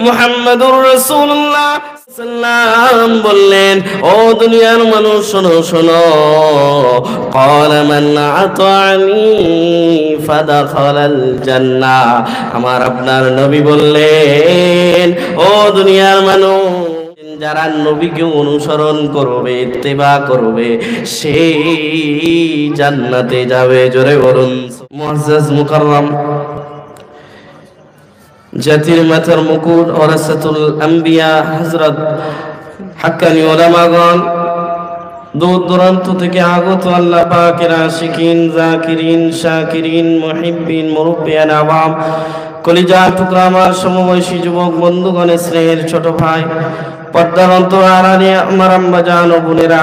মুহাম্মাদুর রাসূলুল্লাহ সাল্লাম বললেন, ও দুনিয়ার মানুষ শোনো শোনো, ক্বালা মান আতা'নি ফাদাখালাল জান্নাহ। আমার আপনার নবী বললেন, ও দুনিয়ার মানুষ, যারা নবীকে অনুসরণ করবে, ইত্তেবা করবে, সেই জান্নাতে যাবে। জোরে বলুন। মুআজ্জাজ মুকাররম, জাতির মাথার মুকুট, ওয়ারাসাতুল আম্বিয়া হযরত হাক্কানি উলামাগণ, দূর দূরান্ত থেকে আগত আল্লাহ পাকের আশিকিন, জাকিরিন, শাকিরিন, মুহিব্বিন, মুরব্বিয়ান, আওয়াম, কলিজার টুকরা আমার সমবয়সী যুবক বন্ধুগণের স্নেহের ছোট ভাই, পর্দার অন্তরালে আমার আম্মা জান ও বোনেরা,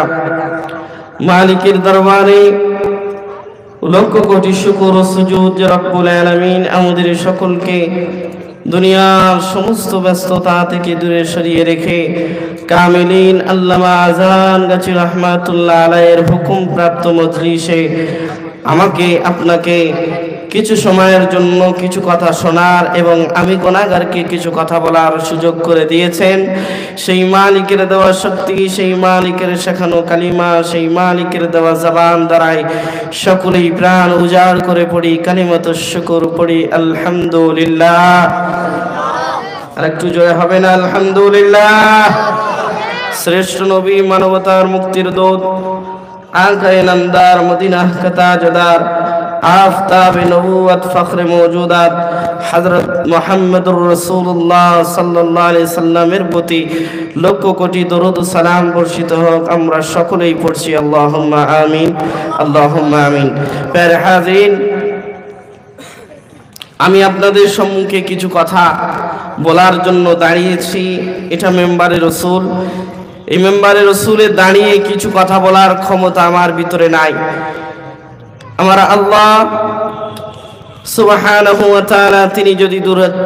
মালিকের দরবারে লক্ষ কোটি শুকর ও সুজুদ যে রব্বুল আলামিন আমাদের সকলকে দুনিয়ার সমস্ত ব্যস্ততা থেকে দূরে সরিয়ে রেখে কামিলিন আল্লামা আজান গাছী রাহমাতুল্লাহ আলাইহির হুকুম প্রাপ্ত মজলিসে আমাকে আপনাকে কিছু সময়ের জন্য কিছু কথা শোনার এবং আমি গুনাহগারকে কিছু কথা বলার সুযোগ করে দিয়েছেন। সেই মালিকের দেওয়া শক্তি, সেই মালিকের শেখানো কালিমা, সেই মালিকের দেওয়া জবান দ্বারাই সকলেই প্রাণ উজাড় করে পড়ি কালিমাতুশ শুকর, পড়ি আলহামদুলিল্লাহ। আর একটু জোরে হবে না আলহামদুলিল্লাহ। শ্রেষ্ঠ নবী, মানবতার মুক্তির দূত, আঁকায়ে নামদার, মদিনাহ কা তাজদার, আফতাবে নবুয়ত, ফখরে মওজুদাত হযরত মুহাম্মদুর রাসূলুল্লাহ সাল্লাল্লাহু আলাইহি সাল্লামের প্রতি লক্ষ কোটি দরুদ ও সালাম বর্ষিত হোক। আমরা সকলেই পড়ছি আল্লাহুম্মা আমিন, আল্লাহুম্মা আমিন। প্যারে হাজিরিন, আমি আপনাদের সম্মুখে কিছু কথা বলার জন্য দাঁড়িয়েছি। এটা মেম্বারে রাসূল, এই মেম্বারে রাসূলে দাঁড়িয়ে কিছু কথা বলার ক্ষমতা আমার ভিতরে নাই। আমার আল্লাহ সুবহানাহু ওয়া তাআলা তিনি যদি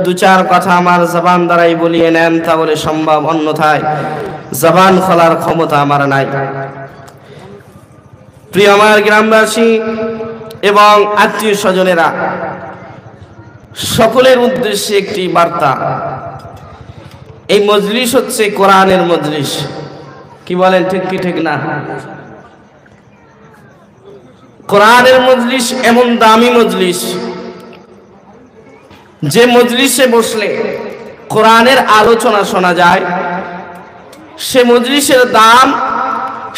দু চার কথা আমার জবান দ্বারাই বলিয়ে নেন তাহলে সম্ভব, অন্যথায় জবান খোলার ক্ষমতা আমার নাই। প্রিয় আমার গ্রামবাসী এবং আত্মীয় স্বজনেরা, সকলের উদ্দেশ্যে একটি বার্তা। এই মজলিস হচ্ছে কোরআনের মজলিস। কি বলেন, ঠিক কি ঠিক না? কোরআনের মজলিস এমন দামি মজলিস যে মজলিসে বসলে কোরআনের আলোচনা শোনা যায়। সে মজলিসের দাম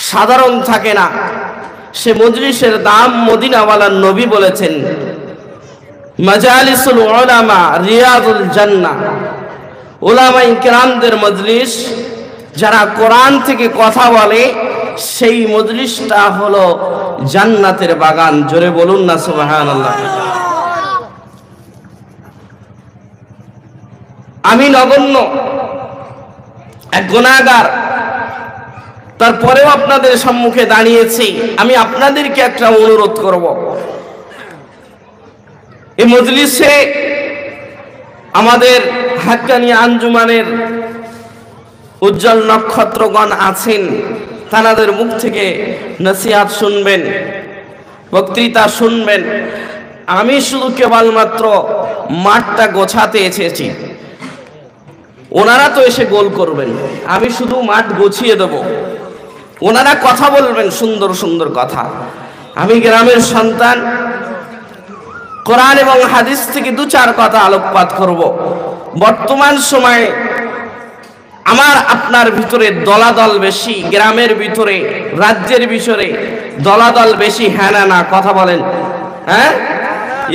সাধারণ থাকে না, সে মজলিসের দাম মদিনাওয়ালার নবী বলেছেন, মাজালিসুল উলামা রিয়াদুল জান্নাহ। উলামায়ে কিরামদের মজলিস, যারা কোরআন থেকে কথা বলে, সেই মজলিসটা হলো জান্নাতের বাগান। জোরে বলুন না সুবহানাল্লাহ। আমি নগণ্য এক গুনাহগার, তারপরেও আপনাদের সম্মুখে দাঁড়িয়েছি। আমি আপনাদেরকে একটা অনুরোধ করব, এই মজলিসে আমাদের হাক্কানি আঞ্জুমানের উজ্জ্বল নক্ষত্রগণ আছেন, তাদের মুখ থেকে নসিহত শুনবেন, বক্তৃতা শুনবেন। আমি শুধু কেবলমাত্র মাঠটা গোছাতে এসেছি, ওনারা তো এসে গোল করবেন, আমি শুধু মাঠ গুছিয়ে দেব। ওনারা কথা বলবেন সুন্দর সুন্দর কথা। আমি গ্রামের সন্তান, কোরআন এবং হাদিস থেকে দু চার কথা আলোকপাত করব। বর্তমান সময়ে আমার আপনার ভিতরে দলাদল বেশি, গ্রামের ভিতরে, রাজ্যের ভিতরে দলাদল বেশি। হ্যাঁ না না, কথা বলেন। হ্যাঁ,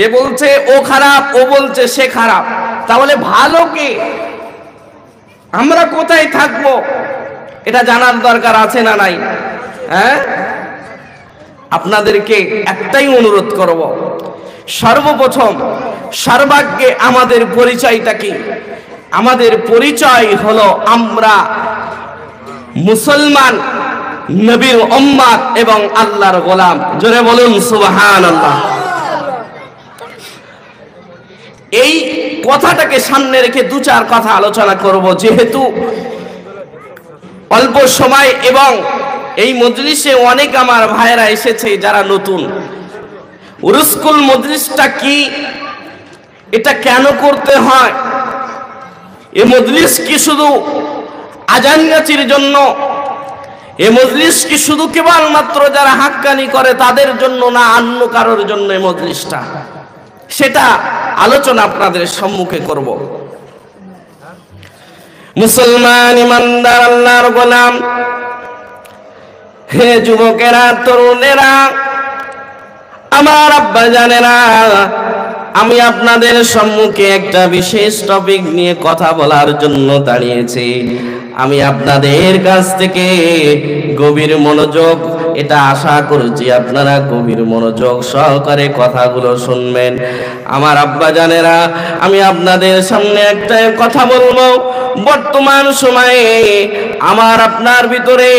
এ বলছে ও খারাপ, ও বলছে সে খারাপ, তাহলে ভালো কে? আমরা কোথায় থাকবো এটা জানার দরকার আছে না নাই? হ্যাঁ, আপনাদেরকে একটাই অনুরোধ করব, সর্বপ্রথম সর্বাগ্যে আমাদের পরিচয়টা কি? আমাদের পরিচয় হলো আমরা মুসলমান, নবীর উম্মত এবং আল্লাহর গোলাম। জোরে বলুন সুবহানাল্লাহ। এই কথাটাকে সামনে রেখে দু চার কথা আলোচনা করব। যেহেতু অল্প সময় এবং এই মজলিসে অনেক আমার ভাইয়েরা এসেছে যারা নতুন। উরুসকুল মজলিসটা কি, এটা কেন করতে হয়, এই মজলিস কি শুধু আজান গাছির জন্য? এই মজলিস কি শুধু কেবলমাত্র যারা হাক্কানি করে তাদের জন্য না, অন্য কারোর জন্য এই মজলিসটা? সেটা আলোচনা আপনাদের সম্মুখে করব। মুসলমান ইমানদার আল্লাহর গোলাম, হে যুবকেরা, তরুণেরা, আমার আব্বা জানেরা, আমি আপনাদের সম্মুখে একটা বিশেষ টপিক নিয়ে কথা বলার জন্য দাঁড়িয়েছি। আমি আপনাদের কাছ থেকে গভীর মনোযোগ, এটা আশা করছি আপনারা গভীর মনোযোগ সহকারে কথাগুলো শুনবেন। আমার আব্বা জানেরা, আমি আপনাদের সামনে একটা কথা বলবো। বর্তমান সময়ে আমার আপনার ভিতরে,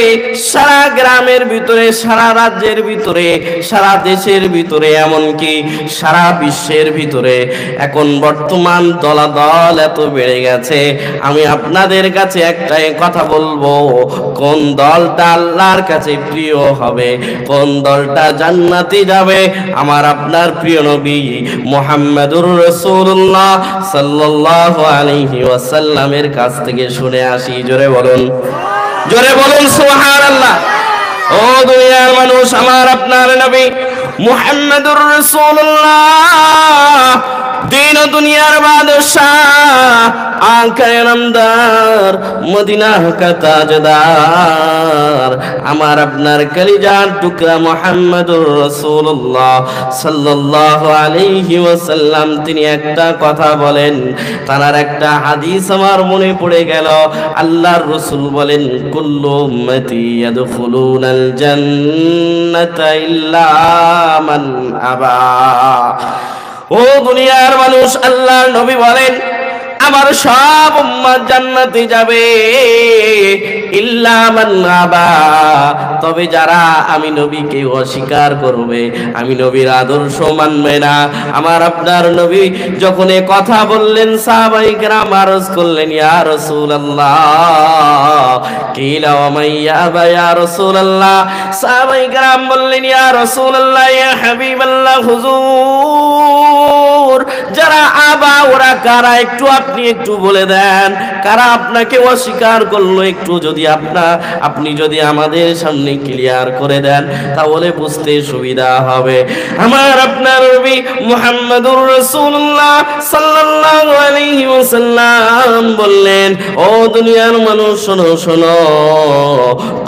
সারা গ্রামের ভিতরে, সারা রাজ্যের ভিতরে, সারা দেশের ভিতরে, এমনকি সারা বিশ্বের ভিতরে এখন বর্তমান দলাদল এত বেড়ে গেছে। আমি আপনাদের কাছে একটাই কথা বলবো, কোন দলটা আল্লাহর কাছে প্রিয় হবে, কোন দলটা জান্নাতে যাবে, আমার আপনার প্রিয় নবী মুহাম্মদুর রাসূলুল্লাহ সাল্লাল্লাহু আলাইহি ওয়াসাল্লামের কাছ থেকে শুনে আসি। জোরে বলুন, জোরে বলুন সুবহানাল্লাহ। ও দুনিয়ার মানুষ, আমার আপনার নবী মুহাম্মদুর রাসূলুল্লাহ দিন ও দুনিয়ার বাদশাহ, আঁখায়ে নামদার, মদিনা কা তাজদার, আমার আপনার কলিজার টুকরা মুহাম্মদুর রাসূলুল্লাহ সাল্লাল্লাহু আলাইহি ওয়াসাল্লাম তিনি একটা কথা বলেন, তার একটা হাদিস আমার মনে পড়ে গেল। আল্লাহর রাসূল বলেন, কুল্লু উম্মতি ইয়াদখুলুনাল জান্নাতা ইল্লা মান আবা। ও দুনিয়ার মানুষ, আল্লাহর নবী বলেন, আমার সব উম্মত জান্নাতে যাবে, ইল্লা মান আবা, তবে যারা আমি নবীকে অস্বীকার করবে, আমি নবীর আদর্শ মানবে না। আমার আপনার নবী যখন এ কথা বললেন, সাহাবায়ে কেরাম আরজ করলেন, ইয়া রাসূলুল্লাহ, কিলা ওয়া মাইয়াবা ইয়া রাসূলুল্লাহ। সাহাবায়ে কেরাম বললেন, ইয়া রাসূলুল্লাহ, ইয়া হাবিবাল্লাহ, হুজুর, যারা আবা ওরা কারা, একটু আপনি একটু বলে দেন, কারা আপনাকে অস্বীকার করলো, একটু যদি আপনি যদি আমাদের সামনে ক্লিয়ার করে দেন তাহলে বুঝতে সুবিধা হবে। আমার আপনার নবী মুহাম্মদুর রাসূলুল্লাহ সাল্লাল্লাহু আলাইহি ওয়াসাল্লাম বললেন, ও দুনিয়ার মানুষ শোনো শোনো,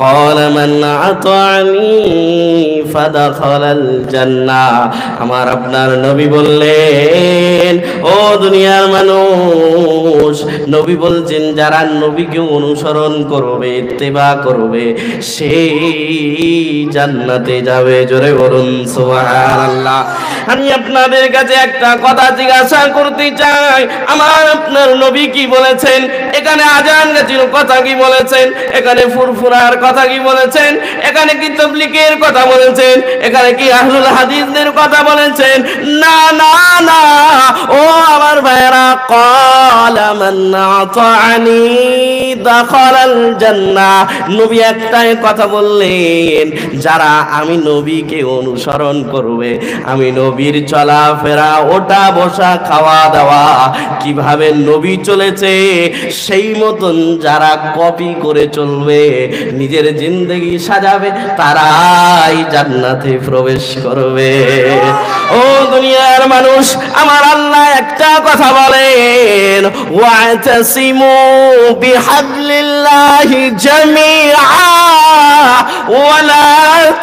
ক্বালা মান আতা'নি ফাদাখালাল জান্নাহ। আমার আপনার নবী বললেন, ও দুনিয়ার মানুষ, নবী বলছেন যারা নবীকে অনুসরণ করবে, ইত্তেবা করবে, সেই জান্নাতে যাবে। জোরে বলুন সুবহানাল্লাহ। আমি আপনাদের কাছে একটা কথা জিজ্ঞাসা করতে চাই, আমার আপনার নবী কি বলেছেন? এখানে আজান গাছির কথা কি বলেছেন? এখানে ফুরফুরার কথা কি বলেছেন? এখানে কি তাবলীগের কথা বলেছেন? এখানে কি আহলুল হাদিসদের কথা বলেছেন? না না না, ও আমার ভাইরা, ক্বালা মান আতা'নি দাখালাল জান্নাহ। নবী একটাই কথা বললেন, যারা আমি নবীকে অনুসরণ করবে, আমি নবীর চলাফেরা, ওঠা বসা, খাওয়া দাওয়া, কিভাবে নবী চলেছে সেই মতন যারা কপি করে চলবে, নিজের জিন্দেগি সাজাবে, তারাই জান্নাতে প্রবেশ করবে। ও দুনিয়ার মানুষ, আমার আল্লাহ একটা কথা বলেন, ওয়াতাসিমু বিহাবলিল্লাহি জামিআ ওয়ালা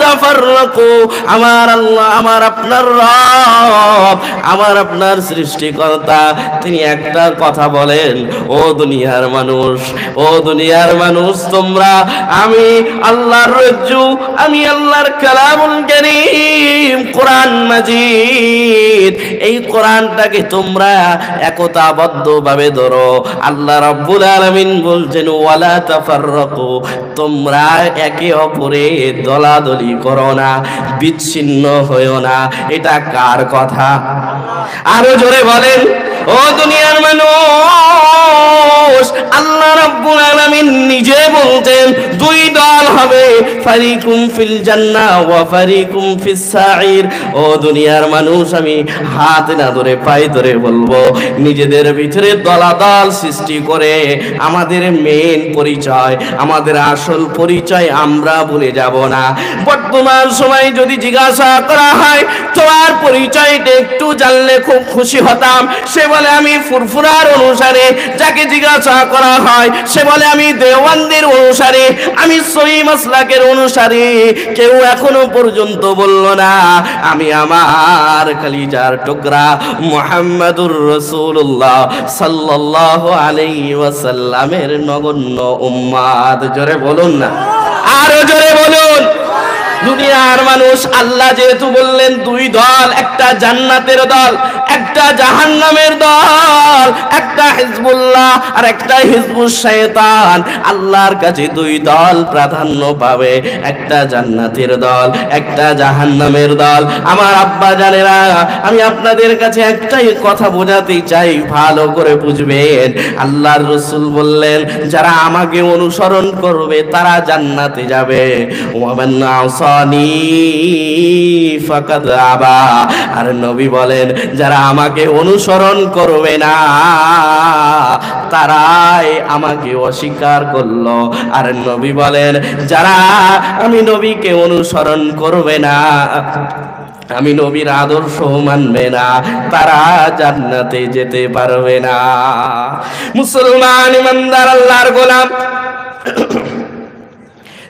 তাফাররাকু। আমার আল্লাহ, আমার আপনার রব, আমার আপনার সৃষ্টিকর্তা, তিনি একটা কথা বলেন, ও দুনিয়ার মানুষ, ও দুনিয়ার মানুষ, তোমরা আমি আল্লাহর রজ্জু, আমি আল্লাহর কালামুল কারীম কোরআন মাজিদ, এই কোরআনটাকে তোমরা একতাবদ্ধ ভাবে ধরো। আল্লাহ রাব্বুল আলামিন বলছেন, ওয়ালা তাফাররাকু, তোমরা একে অপরে দলাদলি করো না, বিচ্ছিন্ন হয়ো না। এটা কার কথা? আরো জোরে বলেন। ও দুনিয়ার মানুষ, আল্লাহ রাব্বুল আলামিন নিজে বলতেন দুই দল হবে, ফারিকুম ফিল জান্নাহ ওয়া ফারিকুম ফিস সাঈর। ও দুনিয়ার মানুষ, আমি হাত না ধরে পায়ে ধরে বলবো, নিজেদের ভিতরে দলাদল সৃষ্টি করে আমাদের মেন পরিচয়, আমাদের আসল পরিচয় আমরা ভুলে যাব না। বর্তমান সময়ে যদি জিজ্ঞাসা করা হয় তোমার পরিচয়টা একটু জানলে খুব খুশি হতাম, সে বলে আমি ফুরফুরার অনুসারে। যাকে জিজ্ঞাসা করা হয় সে বলে আমি দেওবন্দের অনুসারে, আমি সহিহ মাসলাকের অনুসারে। কেউ এখনো পর্যন্ত বলল না আমি আমার কলিজার টুকরা মুহাম্মাদুর রাসূলুল্লাহ সাল্লাল্লাহু আলাইহি ওয়াসাল্লামের নগণ্য উম্মত। জোরে বলুন না, আরো জোরে বলুন। দুনিয়ার মানুষ, আল্লাহ যেহেতু বললেন দুই দল, একটা জান্নাতের দল, একটা জাহান্নামের দল, একটা হিজবুল্লাহ আর একটা হিজবুশ শয়তান। আল্লাহর কাছে দুই দল প্রাধান্য পাবে, একটা জান্নাতের দল, একটা জাহান্নামের দল। আমার আব্বা জানেরা, আমি আপনাদের কাছে একটাই কথা বোঝাতে চাই, ভালো করে বুঝবেন। আল্লাহর রাসূল বললেন যারা আমাকে অনুসরণ করবে তারা জান্নাতে যাবে, ওয়ামান আসানি ফাকাদ আবা। আর নবী বলেন যারা আমাকে অনুসরণ করবে না তারাই আমাকে অস্বীকার করলো। আর নবী বলেন যারা আমি নবীকে অনুসরণ করবে না, আমি নবীর আদর্শ মানবে না, তারা জান্নাতে যেতে পারবে না। মুসলমান ইমানদার আল্লাহর গোলাম,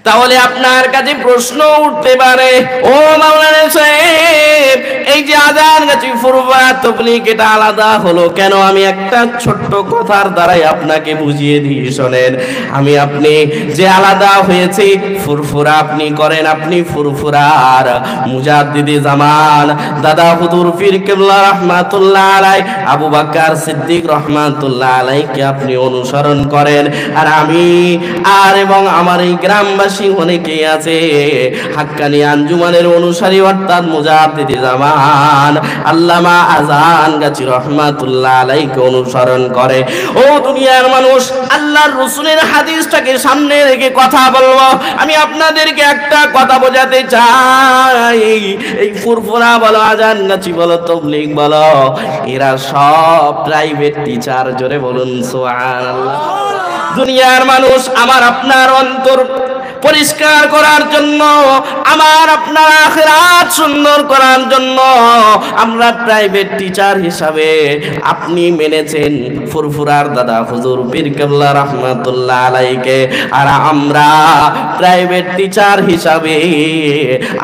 তাহলে আপনার কাছে প্রশ্ন উঠতে পারে, ও মাওলানা সাহেব, এই যে আযান গাছি ফুরফুরা তাবলীগ এটা আলাদা হলো কেন? আমি একটা ছোট্ট কথার দ্বারাই আপনাকে বুঝিয়ে দিই, শোনেন। আমি আপনি যে আলাদা হয়েছে, ফুরফুরা আপনি করেন, আপনি ফুরফুরার মুজাদ্দিদে জামান দাদা হুজুর পীর কিবলা রাহমাতুল্লাহ আলাইহি, আবু বকর সিদ্দিক রাহমাতুল্লাহ আলাইহিকে আপনি অনুসরণ করেন। আর আমি আর এবং আমার এই গ্রামবাসী অনেকেই আছে হাক্কানি আঞ্জুমানের অনুসারী, অর্থাৎ মুজাদ্দিদে জামান আল্লামা আযান গাছি রাহমাতুল্লাহ আলাইহিকে অনুসরণ করে। ও দুনিয়ার মানুষ, আল্লাহর রাসূলের হাদিসটাকে সামনে রেখে কথা বলবো। আমি আপনাদেরকে একটা কথা বোঝাতে চাই, এই ফুরফুরা বলো, আযান গাছি বলো, তাবলীগ বলো, এরা সব প্রাইভেট টিচার। জোরে বলুন সুবহানাল্লাহ। দুনিয়ার মানুষ, আমার আপনার অন্তর পরিষ্কার করার জন্য, আমার আপনার আখিরাত সুন্দর করার জন্য আমরা প্রাইভেট টিচার হিসাবে আপনি মেনেছেন ফুরফুরার দাদা হুজুর পীর কিবলা রাহমাতুল্লাহ আলাইহিকে, আর আমরা প্রাইভেট টিচার হিসাবে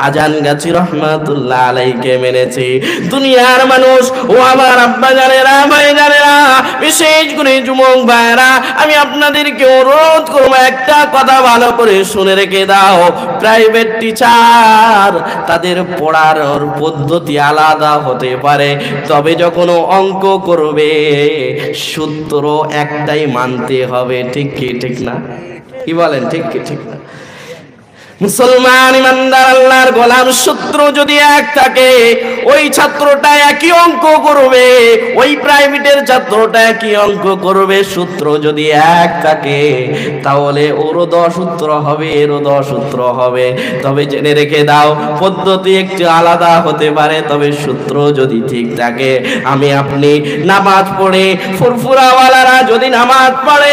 আযান গাছি রাহমাতুল্লাহ আলাইহিকে মেনেছি। দুনিয়ার মানুষ, ও আমার আব্বা জানেরা, ভাই জানেরা, বিশেষ করে যুবক ভাইরা, আমি আপনাদেরকে অনুরোধ করব একটা কথা ভালো করে শুনে রেখে দাও। প্রাইভেট টিচার তাদের পড়ার পদ্ধতি আলাদা হতে পারে, তবে যখন অঙ্ক করবে সূত্র একটাই মানতে হবে। ঠিক কি ঠিক না? কি বলেন, ঠিক কি ঠিক না? মুসলমান ইমানদার আল্লাহর গোলাম, সূত্র যদি এক থাকে ওই ছাত্রটা একই অঙ্ক করবে, ওই প্রাইভেটের ছাত্রটা একই অঙ্ক করবে। সূত্র যদি এক থাকে তাহলে ওরও 10 সূত্র হবে, এরও 10 সূত্র হবে। তবে জেনে রেখে দাও, পদ্ধতি একটু আলাদা হতে পারে, তবে সূত্র যদি ঠিক থাকে। আমি আপনি নামাজ পড়ে, ফুরফুরাওয়ালারা যদি নামাজ পড়ে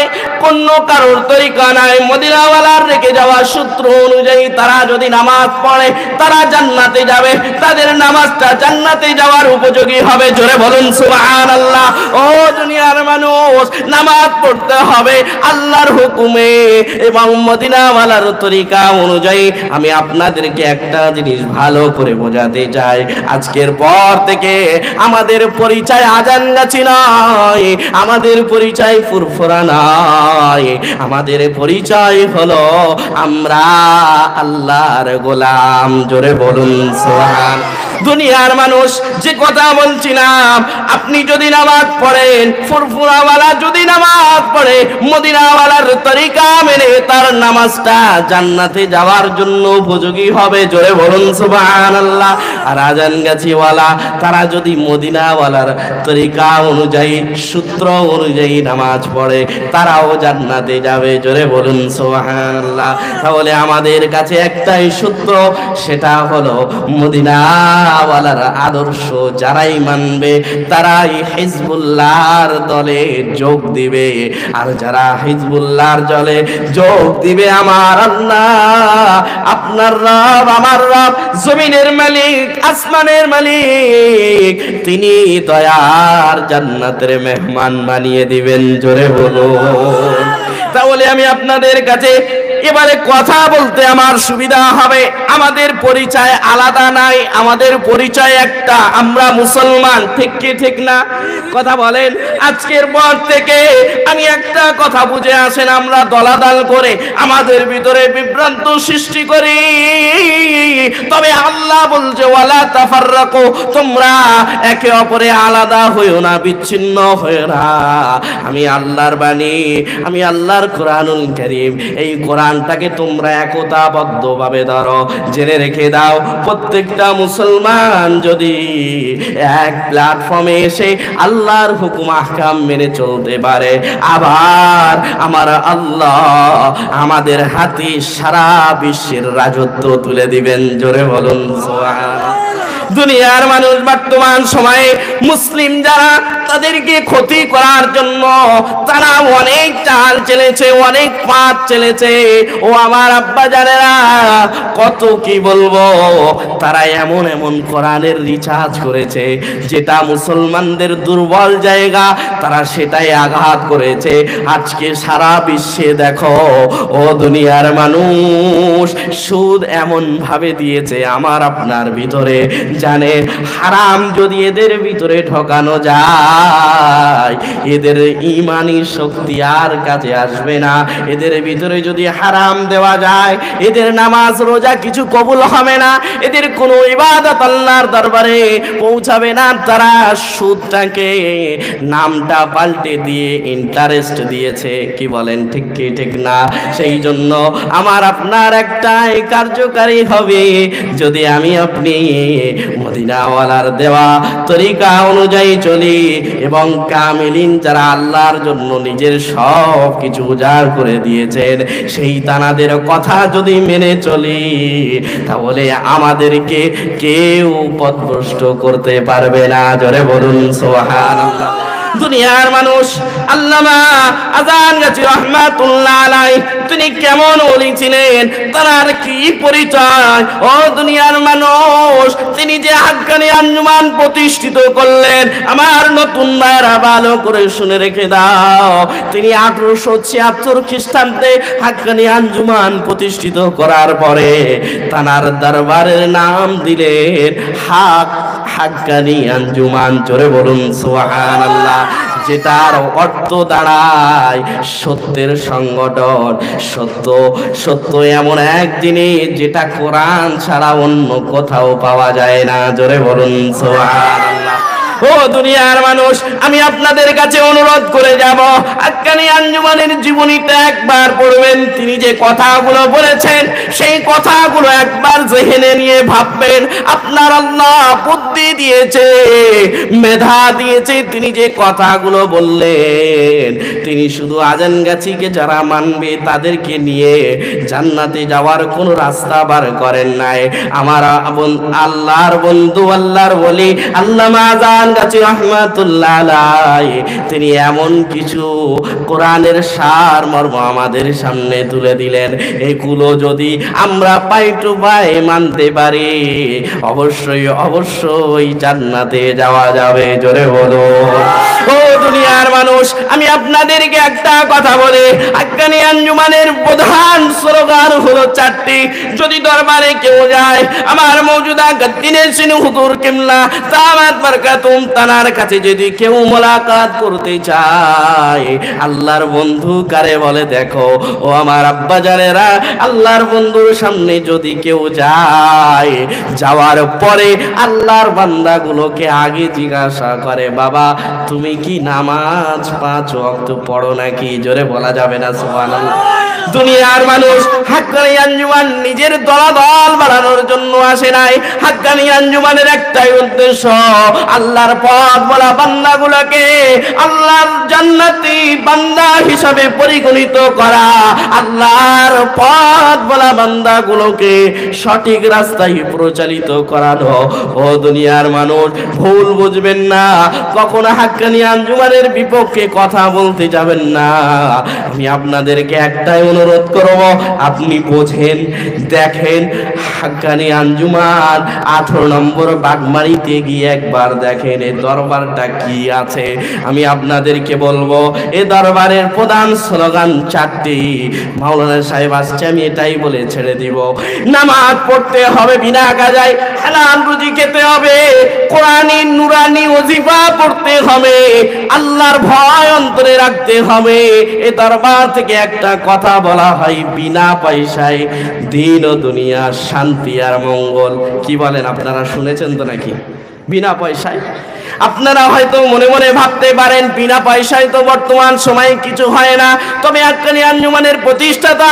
অন্য কারোর তরিকা নাই, মদিনাওয়ালার রেখে যাওয়া সূত্র অনুযায়ী তারা যদি নামাজ পড়ে তারা জান্নাতে যাবে, তাদের নামাজটা জান্নাতে যাওয়ার উপযোগী হবে। জোরে বলুন সুবহানাল্লাহ। ও দুনিয়ার মানুষ, নামাজ পড়তে হবে আল্লাহর হুকুমে এবং মদিনাওয়ালার তরিকা অনুযায়ী। আমি আপনাদেরকে একটা জিনিস ভালো করে বোঝাতে চাই, আজকের পর থেকে আমাদের পরিচয় আযান গাছি নয়, আমাদের পরিচয় ফুরফুরা নয়, আমাদের পরিচয় হলো আমরা আল্লাহর গোলাম। জোরে বলুন সুবহান। দুনিয়ার মানুষ, যে কথা বলছিলাম, আপনি যদি নামাজ পড়েন, ফুরফুরাওয়ালা যদি নামাজ পড়ে মদিনাওয়ালার তরিকা মেনে, তার নামাজটা জান্নাতে যাওয়ার জন্য উপযোগী হবে। জোরে বলুন সুবহানাল্লাহ। আর আযান গাছিওয়ালা তারা যদি মদিনাওয়ালার তরিকা অনুযায়ী, সূত্র অনুযায়ী নামাজ পড়ে, তারাও জান্নাতে যাবে। জোরে বলুন সুবহানাল্লাহ। তাহলে আমাদের কাছে একটাই সূত্র, সেটা হলো মদিনাওয়ালার আদর্শ যারাই মানবে তারাই হিজবুল্লাহর দলে যোগ দিবে। আর যারা হিজবুল্লাহর দলে যোগ দিবে, আমার আল্লাহ, আপনার রব, আমার রব, জমিনের মালিক, আসমানের মালিক, তিনি দয়ার জান্নাতের মেহমান বানিয়ে দিবেন। জোরে বলুন। তাহলে আমি আপনাদের কাছে এবারে কথা বলতে আমার সুবিধা হবে। আমাদের পরিচয় আলাদা নাই, আমাদের পরিচয় একটা, আমরা মুসলমান। ঠিক কি ঠিক না? কথা বলেন। আজকের পর থেকে আমি একটা কথা বুঝে আসেন, আমরা দলাদল করে আমাদের ভিতরে বিভ্রান্ত সৃষ্টি করি, তবে আল্লাহ বলছে ওয়ালা তাফাররাকু, তোমরা একে অপরে আলাদা হইও না, বিচ্ছিন্ন হইও না। আমি আল্লাহর বাণী, আমি আল্লাহর কোরআনুল কারীম, এই কোরআনটাকে তোমরা একতাবদ্ধভাবে ধরো। জেনে রেখে দাও, প্রত্যেকটা মুসলমান যদি এক প্ল্যাটফর্মে এসে আল্লাহর হুকুম আহকাম মেনে চলতে পারে, আবার আমার আল্লাহ আমাদের হাতে সারা বিশ্বের রাজত্ব তুলে দিবেন। জোরে বলুন সুবহানাল্লাহ। দুনিয়ার মানুষ বর্তমান সময়ে মুসলিম যারা, তাদেরকে ক্ষতি করার জন্য তারা অনেক চাল চেলেছে, অনেক পাত চেলেছে। ও আমার আব্বা জানেরা, কত কি বলবো, তারা এমন এমন কোরআনের রিচার্জ করেছে যেটা মুসলমানদের দুর্বল জায়গা, তারা সেটাই আঘাত করেছে। আজকে সারা বিশ্বে দেখো, ও দুনিয়ার মানুষ, সুদ এমন ভাবে দিয়েছে আমার আপনার ভিতরে, জানে হারাম যদি এদের ভিতরে ঢোকানো যায়, এদের ঈমানি শক্তি আর কাজে আসবে না। এদের ভিতরে যদি হারাম দেওয়া যায়, এদের নামাজ রোজা কিছু কবুল হবে না, এদের কোনো ইবাদত আল্লাহর দরবারে পৌঁছাবে না। তারা সুদটাকে নামটা পাল্টে দিয়ে ইন্টারেস্ট দিয়েছে। কি বলেন? ঠিক কি ঠিক না? সেই জন্য আমার আপনার একটাই কার্যকারী হবে, যদি আমি আপনি মদিনাওয়ালার দেওয়া তরিকা অনুযায়ী চলি এবং কামিলিন যারা আল্লাহর জন্য নিজের সব কিছু উজাড় করে দিয়েছেন, সেই তানাদের কথা যদি মেনে চলি, তাহলে আমাদেরকে কেউ পথভ্রষ্ট করতে পারবে না। জোরে বলুন সুবহানাল্লাহ। দুনিয়ার মানুষ আল্লামা আজান গাজী রাহমাতুল্লাহ আলাইহি, তিনি কেমন ওলি ছিলেন, তার কি পরিচয়? ও দুনিয়ার মানুষ, তিনি যে হাক্কানি আঞ্জুমান প্রতিষ্ঠিত করলেন, আমার নতুন ভাইরা ভালো করে শুনে রেখে দাও, তিনি 1876 খ্রিস্টাব্দে হাক্কানি আঞ্জুমান প্রতিষ্ঠিত করার পরে তানার দরবারের নাম দিলেন হাক্কানি আঞ্জুমান। জোরে বলুন সুবহানাল্লাহ। যেটার অর্থ দাঁড়ায় সত্যের সংগঠন। সত্য, সত্য এমন এক জিনিস যেটা কোরআন ছাড়া অন্য কোথাও পাওয়া যায় না। জোরে বলুন সুবহানাল্লাহ। ও দুনিয়ার মানুষ, আমি আপনাদের কাছে অনুরোধ করে যাব, হাক্কানি আঞ্জুমানের জীবনীটা একবার পড়বেন। তিনি যে কথাগুলো বলেছেন, সেই কথাগুলো একবার জেহেনে নিয়ে ভাববেন। আপনার আল্লাহ বুদ্ধি দিয়েছে, মেধা দিয়েছে, তিনি যে কথাগুলো বললেন, তিনি শুধু আজানগাছিকে যারা মানবে তাদেরকে নিয়ে জান্নাতে যাওয়ার কোন রাস্তা বার করেন নাই। আমার আল্লাহর বন্ধু, আল্লাহর ওলি আল্লামা আজান গাজী রাহমাতুল্লাহ আলাইহি, তিনি এমন কিছু কোরআনের সার মর্ম আমাদের সামনে তুলে দিলেন, এগুলো যদি আমরা পাই টু পাই মানতে পারি, অবশ্যই অবশ্যই জান্নাতে যাওয়া যাবে। জোরে বলো। ও দুনিয়ার মানুষ, আমি আপনাদেরকে একটা কথা বলি, হাক্কানি আঞ্জুমানের প্রধান স্লোগান হলো 4টি। যদি দরবারে কেউ যায়, আমার মওজুদা গদ্দিনের সিনু হুজুর কিবলা দামাত বারকাতুম তানার কাছে যদি কেউ মোলাকাত করতে চায়, আল্লাহর বন্ধু কারে বলে দেখো। ও আমার আব্বা জানেরা, আল্লাহর বন্ধুর সামনে যদি কেউ যায়, যাওয়ার পরে আল্লাহর বান্দাগুলোকে আগে জিজ্ঞাসা করে, বাবা তুমি কি নামাজ 5 ওয়াক্ত পড়ো নাকি? জোরে বলা যাবে না সুবহানাল্লাহ। দুনিয়ার মানুষ, হাক্কানি আঞ্জুমান নিজের দলাদল বাড়ানোর জন্য আসে নাই। হাক্কানি আঞ্জুমানের একটাই উদ্দেশ্য, আল্লাহ আল্লাহর পথ বলা বান্দাগুলোকে আল্লাহর জান্নাতি বান্দা হিসাবে পরিগণিত করা, আল্লাহর পথ বলা বান্দাগুলোকে সঠিক রাস্তায় পরিচালিত করানো। ও দুনিয়ার মানুষ, ভুল বুঝবেন না, কখনো হাক্কানি আঞ্জুমানের বিপক্ষে কথা বলতে যাবেন না। আমি আপনাদেরকে একটাই অনুরোধ করব, আপনি বোঝেন, দেখেন হাক্কানি আঞ্জুমান 18 নম্বর বাগমারিতে গিয়ে একবার দেখেন এই দরবারটা কি আছে। আমি আপনাদেরকে বলবো এই দরবারের প্রধান স্লোগান 4টি। মাওলানা সাহেব আসছে, আমি এটাই বলে ছেড়ে দিব। নামাজ পড়তে হবে বিনা কাজায়, হালাল রুজি খেতে হবে, কোরআনী নুরানি ওজিফা পড়তে হবে, আল্লাহর ভয় অন্তরে রাখতে হবে। এই দরবার থেকে একটা কথা বলা হয়, বিনা পয়সায় দিন ও দুনিয়া শান্তি আর মঙ্গল। কি বলেন আপনারা, শুনেছেন তো নাকি? বিনা পয়সায়। আপনারা হয়তো মনে মনে ভাবতে পারেন বিনা পয়সায় তো বর্তমান সময়ে কিছু হয় না, তবে হাক্কানি আঞ্জুমানের প্রতিষ্ঠাতা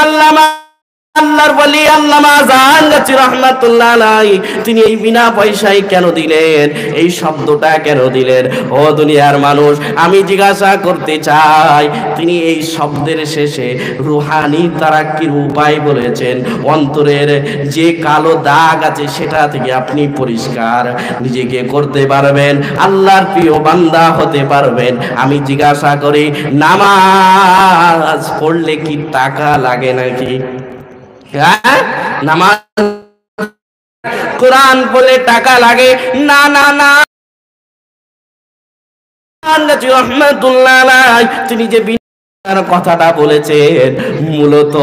আল্লাহর ওলি আল্লামা জাহাঙ্গীর রাহমাতুল্লাহ আলাইহি তিনি এই বিনা পয়সায় কেন দিলেন, এই শব্দটা কেন দিলেন? ও দুনিয়ার মানুষ, আমি জিজ্ঞাসা করতে চাই, তিনি এই শব্দের শেষে রুহানি তারাক্কির উপায় বলেছেন। অন্তরের যে কালো দাগ আছে সেটা থেকে আপনি পরিষ্কার নিজেকে করতে পারবেন, আল্লাহর প্রিয় বান্দা হতে পারবেন। আমি জিজ্ঞাসা করি, নামাজ পড়লে কি টাকা লাগে নাকি? নামাজ কোরআন বলে টাকা লাগে? না না না। তিনি যে বিনার কথাটা বলেছেন মূলত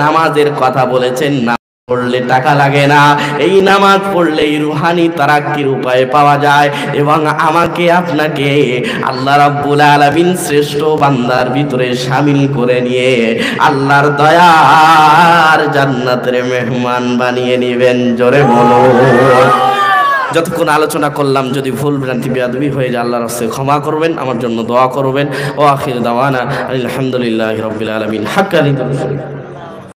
নামাজের কথা বলেছেন। না পড়লে টাকা লাগে না, এই নামাজ পড়লেই রুহানি তারাক্কির উপায় পাওয়া যায় এবং আমাকে আপনাকে আল্লাহ রাব্বুল আলামিন শ্রেষ্ঠ বান্দার ভিতরে শামিল করে নিয়ে আল্লাহর দয়ার জান্নাতের মেহমান বানিয়ে নেবেন। জোরে বলো। যতক্ষণ আলোচনা করলাম যদি ভুল ভ্রান্তি বেয়াদবি হয়ে যায় আল্লাহর রাস্তায় ক্ষমা করবেন, আমার জন্য দোয়া করবেন। ও আখির দাওয়ানা আলহামদুলিল্লাহি রাব্বিল আলামিন। হাক্কানি